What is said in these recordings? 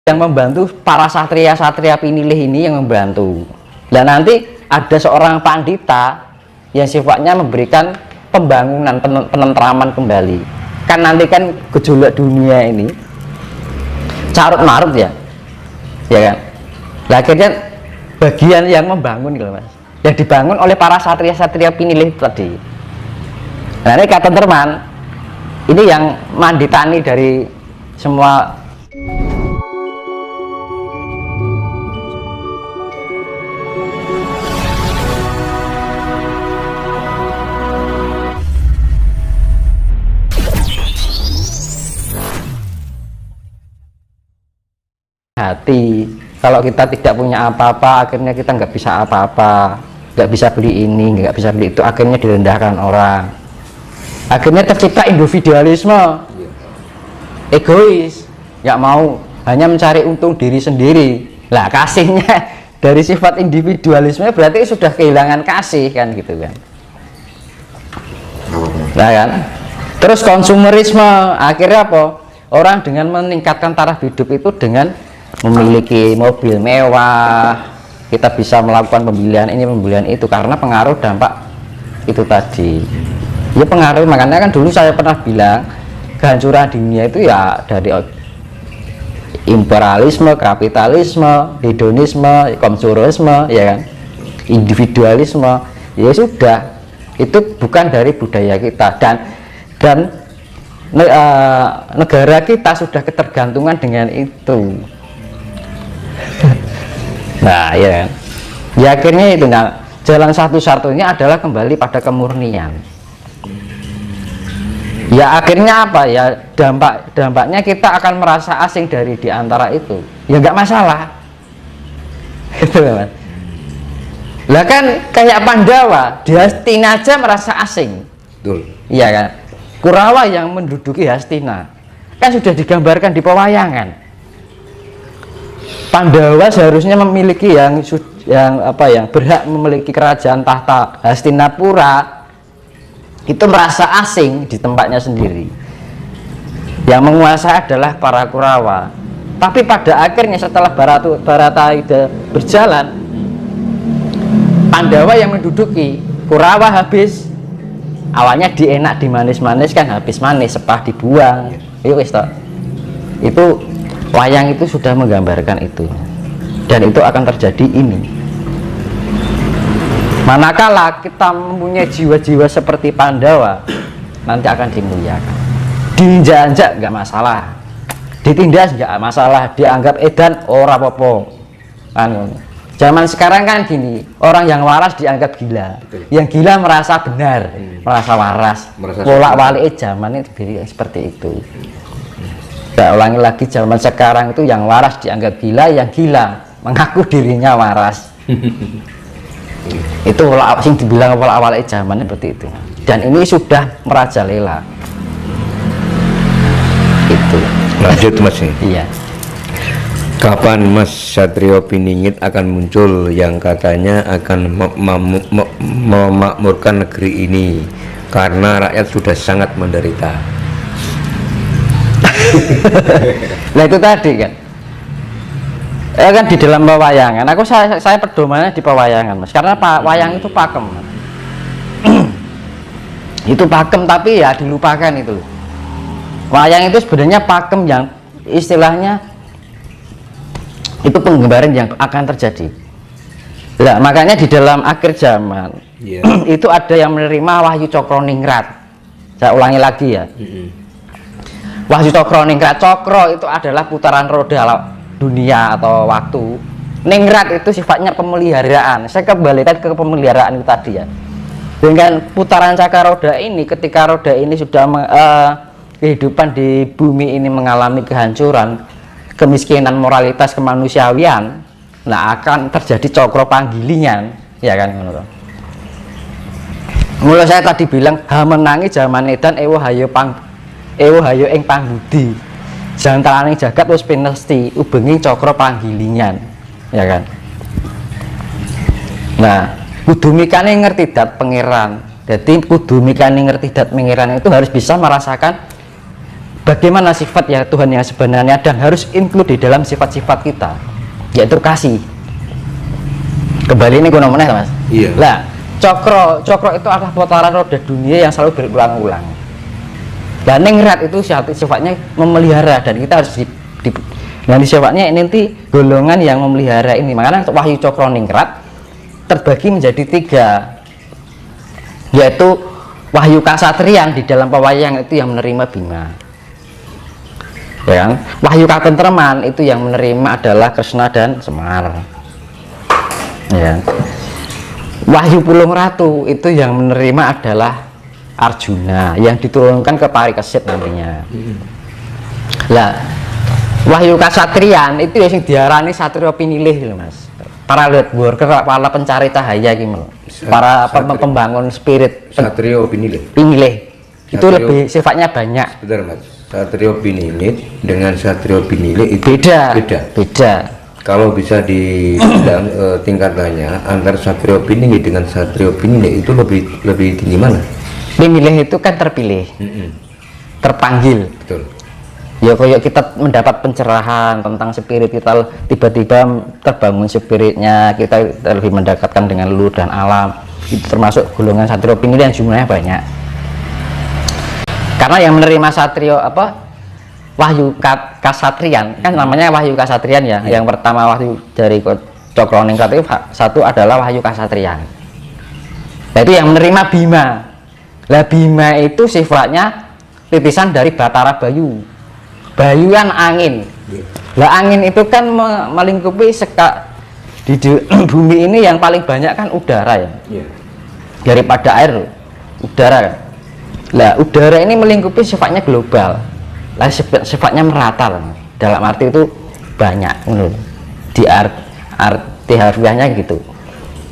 yang membantu para satria-satria pinilih ini yang membantu. Dan nanti ada seorang pandita yang sifatnya memberikan pembangunan, penentraman kembali. Kan nanti kan gejolak dunia ini carut marut ya kan. Nah, akhirnya bagian yang membangun gitu mas, yang dibangun oleh para satria-satria pinilih tadi. Nah ini kata teman, ini yang manditani dari semua. Hati, kalau kita tidak punya apa-apa, akhirnya kita nggak bisa apa-apa, nggak bisa beli ini, nggak bisa beli itu, akhirnya direndahkan orang, akhirnya tercipta individualisme, egois, nggak mau, hanya mencari untung diri sendiri. Lah kasihnya dari sifat individualisme berarti sudah kehilangan kasih kan gitu kan. Nah kan, terus konsumerisme, akhirnya apa? Orang dengan meningkatkan taraf hidup itu dengan memiliki mobil mewah, kita bisa melakukan pembelian ini pembelian itu karena pengaruh dampak itu tadi. Ya pengaruh, makanya kan dulu saya pernah bilang kehancuran dunia itu ya dari imperialisme, kapitalisme, hedonisme, konsumerisme, ya kan, individualisme. Ya sudah, itu bukan dari budaya kita dan negara kita sudah ketergantungan dengan itu. Nah ya, ya akhirnya itu. Nah, jalan satu-satunya adalah kembali pada kemurnian. Ya akhirnya apa ya, dampaknya kita akan merasa asing dari diantara itu. Ya nggak masalah, gitu kan. Lah kan kayak Pandawa di Hastina aja merasa asing. Betul. Iya kan. Kurawa yang menduduki Hastina kan sudah digambarkan di pewayangan. Pandawa seharusnya memiliki yang berhak memiliki kerajaan tahta Hastinapura, itu merasa asing di tempatnya sendiri. Yang menguasai adalah para Kurawa. Tapi pada akhirnya setelah Bharatayuddha berjalan, Pandawa yang menduduki, Kurawa habis. Awalnya dienak dimanis-manis kan habis manis, sepah dibuang. Itu wayang itu sudah menggambarkan itu, dan itu akan terjadi ini. Manakala kita mempunyai jiwa-jiwa seperti Pandawa, nanti akan dimuliakan. Diinjak-injak nggak masalah, ditindas nggak masalah, dianggap edan ora apa-apa. Zaman sekarang kan gini, orang yang waras dianggap gila. Betul. Yang gila merasa benar, merasa waras. Bolak-balik zaman itu seperti itu. Saya ulangi lagi, zaman sekarang itu yang waras dianggap gila, yang gila mengaku dirinya waras. Itu yang dibilang awal-awal zaman seperti itu. Dan ini sudah merajalela. Itu. Lanjut Mas. Iya. Kapan Mas Satrio Piningit akan muncul yang katanya akan memakmurkan negeri ini karena rakyat sudah sangat menderita? Nah itu tadi kan, kan di dalam pewayangan. Saya pedomannya di pewayangan mas, karena wayang itu pakem. Itu pakem tapi ya dilupakan itu. Wayang itu sebenarnya pakem yang istilahnya itu penggambaran yang akan terjadi. Nah, makanya di dalam akhir zaman itu ada yang menerima Wahyu Cokroningrat. Saya ulangi lagi ya. Wahyu Cokroningrat, cokro itu adalah putaran roda dunia atau waktu. Ningrat itu sifatnya pemeliharaan. Saya kembalikan ke pemeliharaan itu tadi ya. Dengan putaran cakar roda ini, ketika roda ini sudah kehidupan di bumi ini mengalami kehancuran, kemiskinan, moralitas, kemanusiaan, nah akan terjadi cokro panggilingan, ya kan? Mulai saya tadi bilang menangi zaman edan ewo hayo ing pangbudi, jantrane jagat wis pinesti ubengi cokro panggilingan, ya kan? Nah, kudu mikane ngerti dat pangeran. Jadi kudu mikane ngerti dat pangeran itu harus bisa merasakan bagaimana sifat ya Tuhan yang sebenarnya, dan harus include di dalam sifat-sifat kita, yaitu kasih. Kembali ini kuno meneh Mas. Iya. Lah, cokro itu adalah putaran roda dunia yang selalu berulang-ulang. Dan ningrat itu sifatnya memelihara, dan kita harus nanti sifatnya nanti golongan yang memelihara ini. Makanya wahyu cokro ningrat terbagi menjadi 3, yaitu wahyu kasatriyan di dalam pewayang itu yang menerima Bima, ya kan? Wahyu katentreman itu yang menerima adalah Kresna dan Semar, ya. Wahyu Pulung Ratu itu yang menerima adalah Arjuna, yang diturunkan ke Parikesit nantinya. Lah, wahyu kasatriyan itu yang diarani satria pinilih lho Mas. Para lead worker, para pencari cahaya gimana? Para pembangun spirit. Satrio pinilih. Pinilih. Itu Satrio, lebih sifatnya banyak. Betul Mas. Satrio pinilih dengan satrio pinilih itu Beda. Kalau bisa dibilang tingkatannya antara satrio pinilih dengan satrio pinilih itu lebih tinggi mana? Pinilih itu kan terpilih, terpanggil. Betul. Ya kayak kita mendapat pencerahan tentang spirit kita, tiba-tiba terbangun spiritnya, kita lebih mendekatkan dengan leluhur dan alam. Itu termasuk golongan satrio pinilih yang jumlahnya banyak. Karena yang menerima satrio wahyu kasatriyan kan namanya wahyu kasatriyan ya. Yang pertama wahyu dari cokroningrat itu satu adalah wahyu kasatriyan. Nah, itu yang menerima Bima. Lah Bima itu sifatnya titisan dari Batara Bayu. Bayu kan angin. Lah angin itu kan melingkupi di bumi ini yang paling banyak kan udara ya. Daripada air, udara kan. Lah udara ini melingkupi sifatnya global. Lah sifatnya merata lah. Dalam arti itu banyak di arti harfiahnya gitu.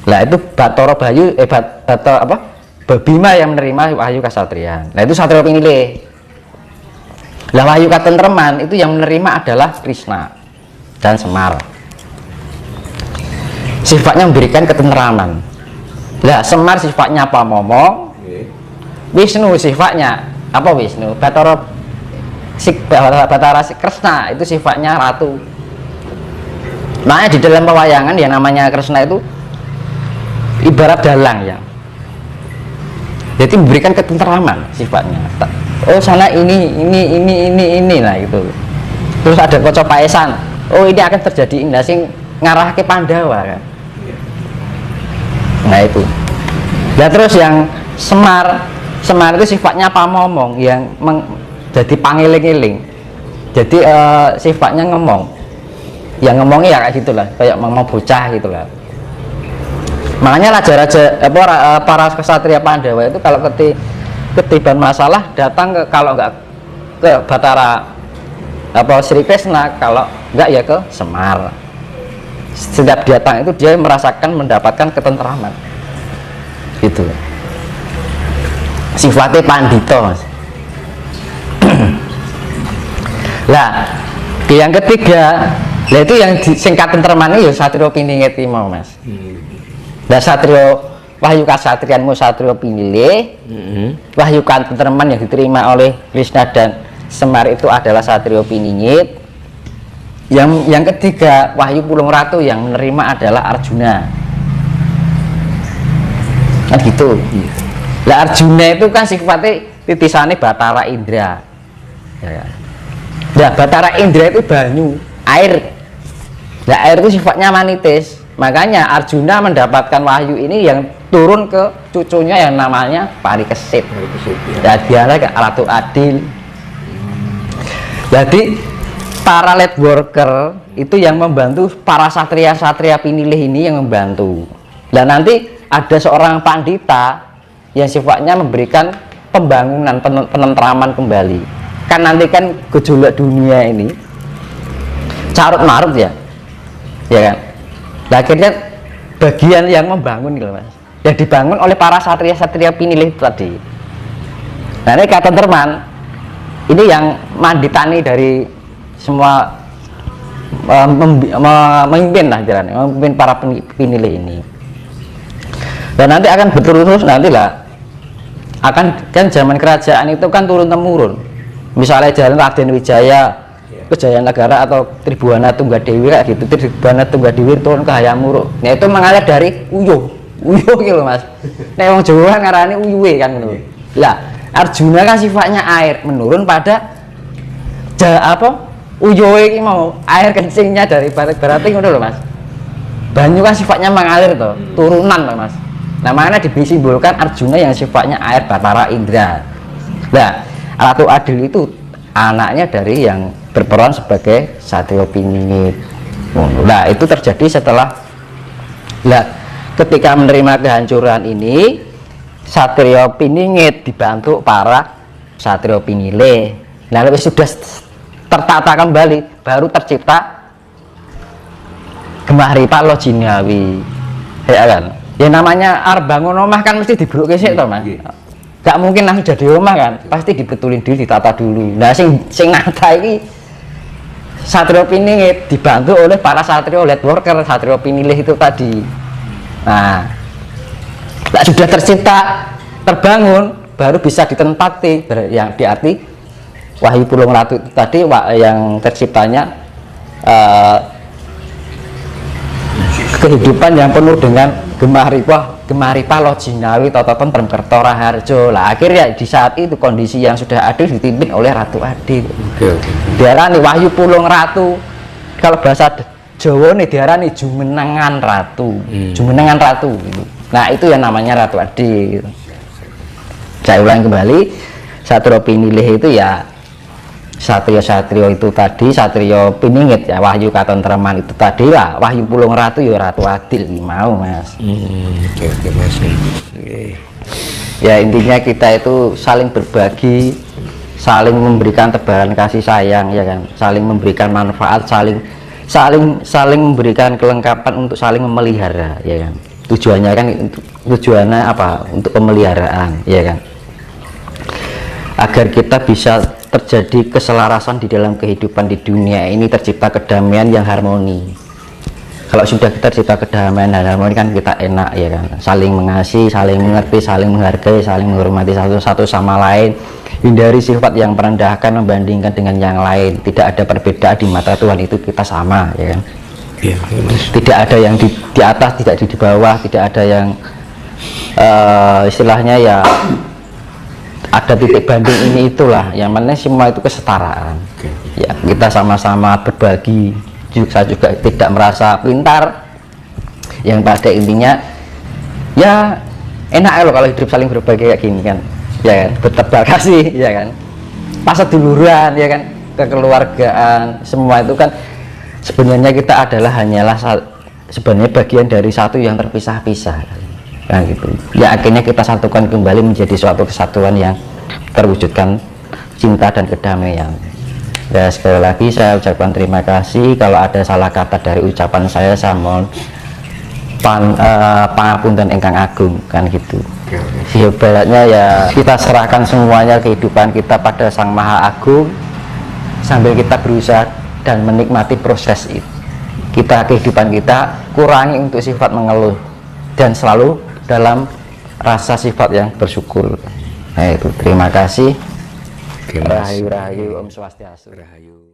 Lah itu Batara Bayu Bima yang menerima wahyu kasatriyan. Nah itu satria pinilih. Lah wahyu katentreman itu yang menerima adalah Krishna dan Semar. Sifatnya memberikan ketenteraman. Lah Semar sifatnya pamomo. Wisnu sifatnya apa Wisnu? Batara Kresna itu sifatnya ratu. Makanya di dalam pewayangan yang namanya Kresna itu ibarat dalang ya. Jadi memberikan ketenteraman sifatnya. Oh sana ini lah itu. Terus ada Koco Paesan. Oh ini akan terjadi indah sing ngarah ke Pandawa kan. Nah itu. Ya terus yang Semar itu sifatnya pamomong yang jadi pangiling-iling. Jadi sifatnya ngomong. Yang ngomongnya ya kayak gitulah, kayak mau bocah gitulah. Makanya raja-raja para kesatria Pandawa itu kalau ketiban masalah datang kalau nggak ke Batara Sri Krishna, kalau nggak ya ke Semar. Setiap datang itu dia merasakan mendapatkan ketenteraman gitu. Sifatnya pandito Mas. Lah yang ketiga, itu yang singkat tenteraman ya satrio pinilih mau Mas. Lah satrio wahyu kasatrianmu satrio pinilih, wahyu katentreman yang diterima oleh Krishna dan Semar itu adalah satrio piningit. Yang ketiga wahyu Pulung Ratu yang menerima adalah Arjuna. Kan gitu. Lah Arjuna itu kan sifatnya titisannya Batara Indra. Ya. Nah Batara Indra itu banyu, air. Nah air itu sifatnya manitis. Makanya Arjuna mendapatkan wahyu ini yang turun ke cucunya yang namanya Parikesit. Dan biasa ke Ratu Adil. Jadi para lead worker itu yang membantu para satria-satria pinilih ini yang membantu. Dan nanti ada seorang pandita yang sifatnya memberikan pembangunan, penentraman kembali. Kan nanti kan gejolak dunia ini carut marut ya kan. Nah, akhirnya bagian yang membangun gitu Mas, yang dibangun oleh para satria-satria pinilih tadi. Nah ini katentreman ini yang manditani dari semua memimpin lah jalannya, memimpin para pinilih ini. Dan nanti akan betul terus nanti lah, akan kan zaman kerajaan itu kan turun temurun. Misalnya jalan Raden Wijaya ke Jayanegara atau Tribuana Tunggadewi kayak gitu, Tribuana Tunggadewi turun ke Hayam Wuruk. Nah itu mengalir dari Uyuh gitu Mas. Nah wong Jawa ngarani uyuhe kan ngono. Lah Arjuna kan sifatnya air, menurun pada uyuhe iki mau air kencingnya dari barat ngono lho Mas. Banyu kan sifatnya mengalir toh, turunan toh Mas. Nah makanya disimbolkan Arjuna yang sifatnya air Batara Indra. Nah Ratu Adil itu anaknya dari yang berperan sebagai Satrio Piningit. Nah itu terjadi setelah ketika menerima kehancuran ini, Satrio Piningit dibantu para Satrio Pinilih. Nah sudah tertata kembali, baru tercipta Gemah Ripa Lojinawi, ya kan? Ya namanya arep bangun omah kan mesti dibruke sik to Mas. Gak mungkin langsung jadi omah kan, pasti dibetulin dulu, ditata dulu. Nah sing nata iki Satrio Piningit dibantu oleh para Satrio Light Worker, Satrio Pinilih itu tadi. Nah sudah tercipta, terbangun, baru bisa ditempati, yang diarti Wahyu Pulung Ratu itu tadi yang terciptanya kehidupan yang penuh dengan Gemah Ripa Lojinawi Tototon Tremkerto Raharjo. Lah akhirnya di saat itu kondisi yang sudah adil dipimpin oleh Ratu Adil. Diarani Wahyu Pulung Ratu, kalau bahasa Jawa nih diarani Jumenengan Ratu. Jumenengan Ratu gitu. Nah itu yang namanya Ratu Adil. Saya ulang kembali, Satrio Pinilih itu ya Satrio itu tadi, Satrio Piningit ya Wahyu Katentreman itu tadi lah, Wahyu Pulung Ratu ya Ratu Adil mau Mas. Oke, Mas. Ya intinya kita itu saling berbagi, saling memberikan tebaran kasih sayang ya kan, saling memberikan manfaat, saling memberikan kelengkapan untuk saling memelihara ya kan. Tujuannya apa? Untuk pemeliharaan ya kan, agar kita bisa terjadi keselarasan di dalam kehidupan di dunia ini, tercipta kedamaian yang harmoni. Kalau sudah kita tercipta kedamaian dan harmoni kan kita enak ya kan, saling mengasihi, saling mengerti, saling menghargai, saling menghormati satu sama lain, hindari sifat yang merendahkan membandingkan dengan yang lain. Tidak ada perbedaan di mata Tuhan, itu kita sama ya kan. Tidak ada yang di atas, tidak di bawah, tidak ada yang istilahnya ya ada titik banding ini itulah, yang mana semua itu kesetaraan. Ya kita sama-sama berbagi, saya juga tidak merasa pintar, yang pada intinya ya enak loh kalau hidup saling berbagi kayak gini kan ya kan, berterima kasih ya kan, pas seduluran ya kan, kekeluargaan, semua itu kan sebenarnya kita adalah hanyalah sebenarnya bagian dari satu yang terpisah-pisah. Nah gitu ya, akhirnya kita satukan kembali menjadi suatu kesatuan yang terwujudkan cinta dan kedamaian. Ya sekali lagi saya ucapkan terima kasih. Kalau ada salah kata dari ucapan saya mohon pangapunten ingkang agung kan gitu. Ibaratnya ya kita serahkan semuanya kehidupan kita pada Sang Maha Agung sambil kita berusaha dan menikmati proses itu. Kehidupan kita kurangi untuk sifat mengeluh dan selalu dalam rasa sifat yang bersyukur. Nah itu terima kasih. Rahayu, Rahayu, Om Swastiastu. Rahayu.